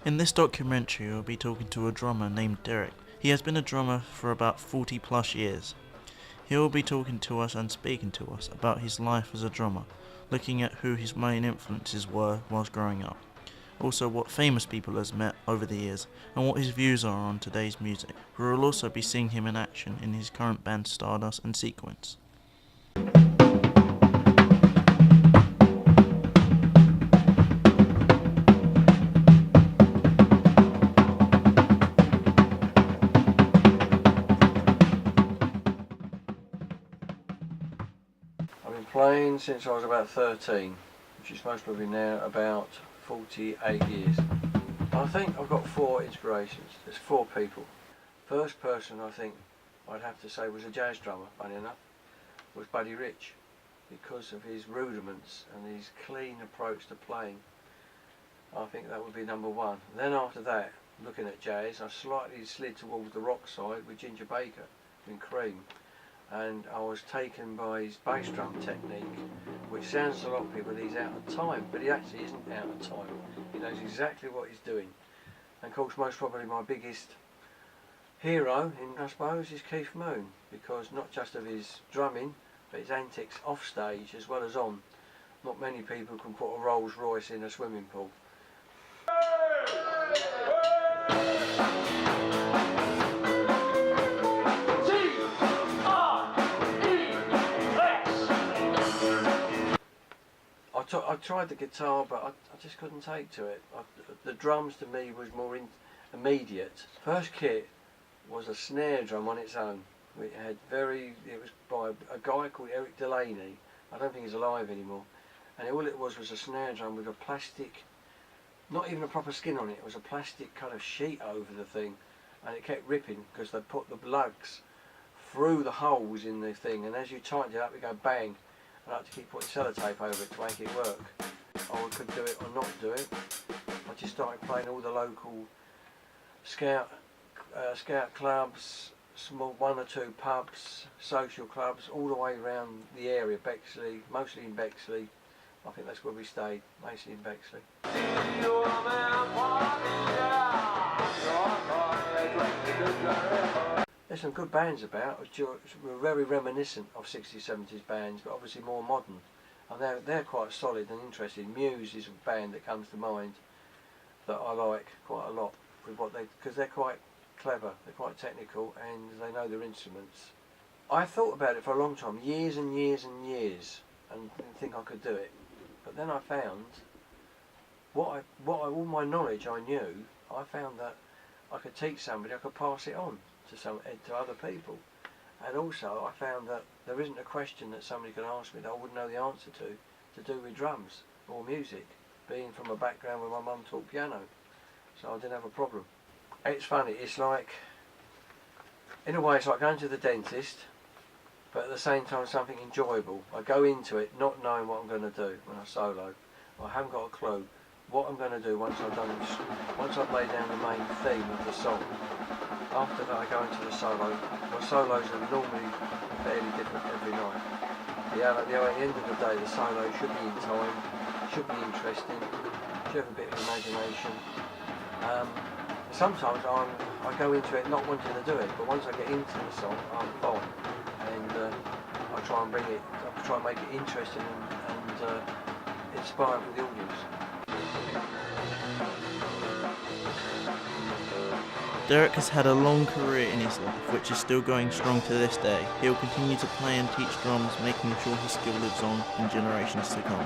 In this documentary, we'll be talking to a drummer named Derek. He has been a drummer for about 40 plus years. He will be talking to us and speaking to us about his life as a drummer, looking at who his main influences were whilst growing up. Also what famous people he has met over the years, and what his views are on today's music. We will also be seeing him in action in his current band Stardust and Sequence. I've been playing since I was about 13, which is most probably now about 48 years. I think I've got four inspirations. There's four people. First person I think I'd have to say was a jazz drummer, funny enough, was Buddy Rich, because of his rudiments and his clean approach to playing. I think that would be number one. Then after that, looking at jazz, I slightly slid towards the rock side with Ginger Baker in Cream. And I was taken by his bass drum technique, which sounds to a lot of people he's out of time, but he actually isn't out of time. He knows exactly what he's doing. And of course, most probably my biggest hero, I suppose, is Keith Moon, because not just of his drumming, but his antics off stage as well as on. Not many people can put a Rolls Royce in a swimming pool. I tried the guitar, but I just couldn't take to it. The drums to me was more immediate. First kit was a snare drum on its own. It was by a guy called Eric Delaney. I don't think he's alive anymore. And all it was a snare drum with a plastic, not even a proper skin on it. It was a plastic kind of sheet over the thing, and it kept ripping because they put the lugs through the holes in the thing, and as you tightened it up, it go bang. I had to keep putting sellotape over it to make it work. I could do it or not do it. I just started playing all the local scout clubs, small one or two pubs, social clubs, all the way around the area, Bexley, mostly in Bexley. I think that's where we stayed, mostly in Bexley. There's some good bands about, which were very reminiscent of 60s, 70s bands, but obviously more modern. And they're quite solid and interesting. Muse is a band that comes to mind that I like quite a lot, with because they're quite clever, they're quite technical, and they know their instruments. I thought about it for a long time, years and years and years, and didn't think I could do it. But then I found, all my knowledge I knew, I found that I could teach somebody, I could pass it on to other people. And also I found that there isn't a question that somebody could ask me that I wouldn't know the answer to do with drums or music, being from a background where my mum taught piano, so I didn't have a problem. It's funny, it's like, in a way it's like going to the dentist, but at the same time something enjoyable. I go into it not knowing what I'm going to do when I solo. I haven't got a clue what I'm going to do once I've laid down the main theme of the song. After that I go into the solo. My solos are normally fairly different every night. At the end of the day the solo should be in time, should be interesting, should have a bit of imagination. Sometimes I go into it not wanting to do it, but once I get into the song I'm fine. And I try and make it interesting and inspiring for the audience. Derek has had a long career in his life, which is still going strong to this day. He will continue to play and teach drums, making sure his skill lives on in generations to come.